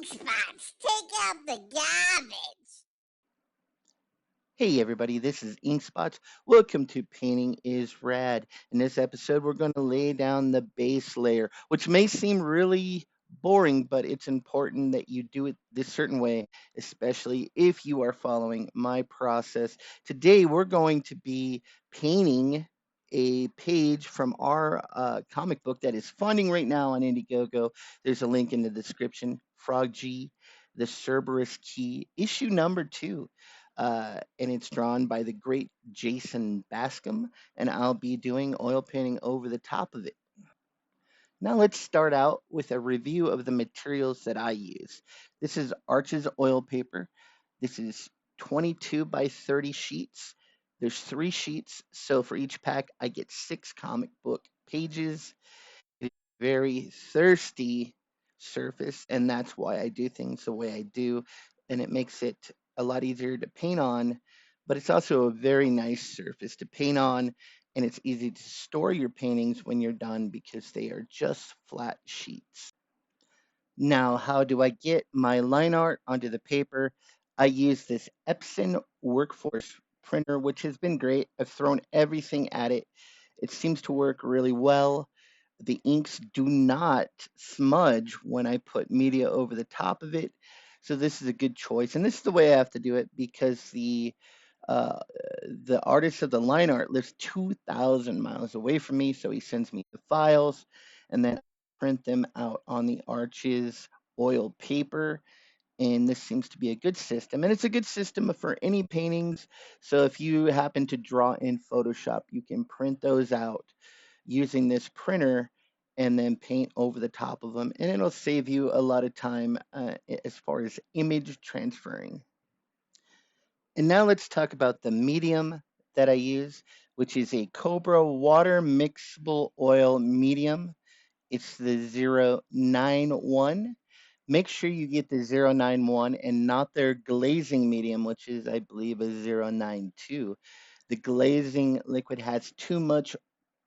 Ink spots, take out the garbage. Hey everybody, this is Inkspots. Welcome to Painting is Rad. In this episode, we're going to lay down the base layer, which may seem really boring, but it's important that you do it this certain way, especially if you are following my process. Today, we're going to be painting a page from our comic book that is funding right now on Indiegogo. There's a link in the description. Frog G, the Cerberus Key, issue number 2, and it's drawn by the great Jason Bascom, and I'll be doing oil painting over the top of it. Now let's start out with a review of the materials that I use. This is Arches oil paper. This is 22 by 30 sheets. There's 3 sheets, so for each pack I get 6 comic book pages. It's a very thirsty surface, and that's why I do things the way I do, and it makes it a lot easier to paint on, but it's also a very nice surface to paint on, and it's easy to store your paintings when you're done because they are just flat sheets. Now, how do I get my line art onto the paper? I use this Epson Workforce printer, which has been great. I've thrown everything at it. It seems to work really well. The inks do not smudge when I put media over the top of it. So this is a good choice. And this is the way I have to do it because uh, the artist of the line art lives 2,000 miles away from me. So he sends me the files and then I print them out on the Arches oil paper. And this seems to be a good system. And it's a good system for any paintings. So if you happen to draw in Photoshop, you can print those out using this printer and then paint over the top of them. And it'll save you a lot of time as far as image transferring. And now let's talk about the medium that I use, which is a Cobra water mixable oil medium. It's the 091. Make sure you get the 091 and not their glazing medium, which is, I believe, a 092. The glazing liquid has too much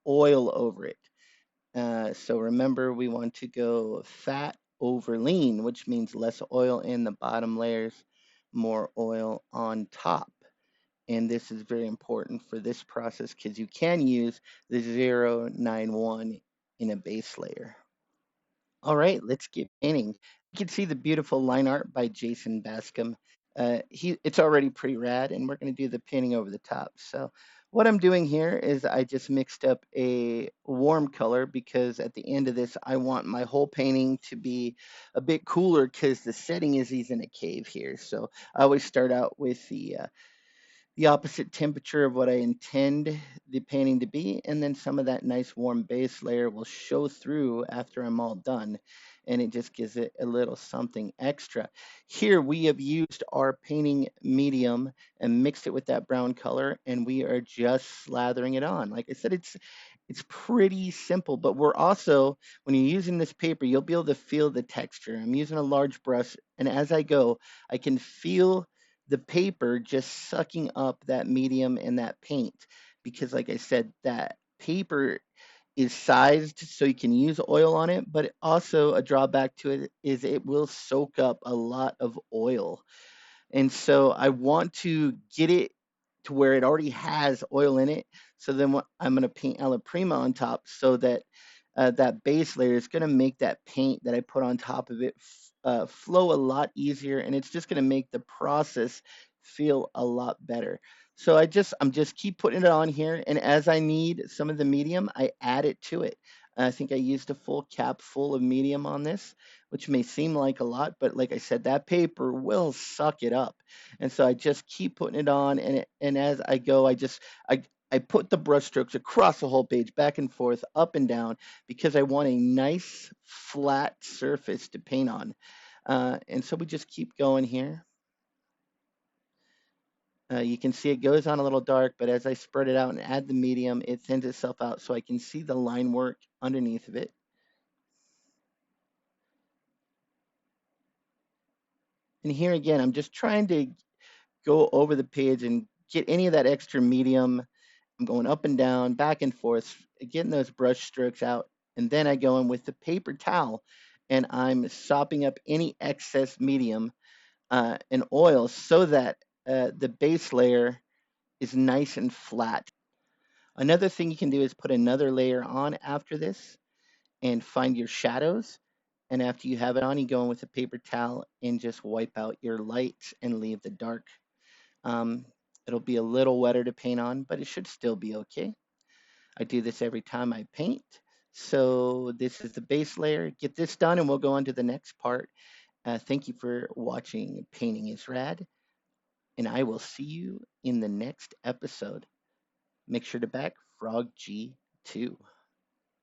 oil over it. So remember, we want to go fat over lean, which means less oil in the bottom layers, more oil on top. And this is very important for this process because you can use the 091 in a base layer. All right, let's get painting. You can see the beautiful line art by Jason Bascom. It's already pretty rad, and we're going to do the painting over the top. So what I'm doing here is I just mixed up a warm color because at the end of this, I want my whole painting to be a bit cooler because the setting is he's in a cave here. So I always start out with the opposite temperature of what I intend the painting to be, and then some of that nice warm base layer will show through after I'm all done, and it just gives it a little something extra. Here we have used our painting medium and mixed it with that brown color, and we are just slathering it on. Like I said, it's pretty simple, but we're also, when you're using this paper, you'll be able to feel the texture. I'm using a large brush, and as I go, I can feel the paper just sucking up that medium and that paint because like I said, that paper is sized so you can use oil on it, but also a drawback to it is it will soak up a lot of oil. And so I want to get it to where it already has oil in it. So then I'm going to paint Alla Prima on top so that that base layer is going to make that paint that I put on top of it flow a lot easier, and it's just going to make the process feel a lot better. So I'm just keep putting it on here, and as I need some of the medium, I add it to it. I think I used a full cap full of medium on this, which may seem like a lot, but like I said, that paper will suck it up. And so I just keep putting it on, and as I go, I put the brush strokes across the whole page, back and forth, up and down, because I want a nice flat surface to paint on. And so we just keep going here. You can see it goes on a little dark, but as I spread it out and add the medium, it thins itself out so I can see the line work underneath of it. And here again, I'm just trying to go over the page and get any of that extra medium. I'm going up and down, back and forth, getting those brush strokes out. And then I go in with the paper towel and I'm sopping up any excess medium in oil so that the base layer is nice and flat. Another thing you can do is put another layer on after this and find your shadows. And after you have it on, you go in with a paper towel and just wipe out your lights and leave the dark. Um, it'll be a little wetter to paint on, but it should still be okay. I do this every time I paint. So this is the base layer. Get this done and we'll go on to the next part. Thank you for watching Painting is Rad, and I will see you in the next episode. Make sure to back Frog G2.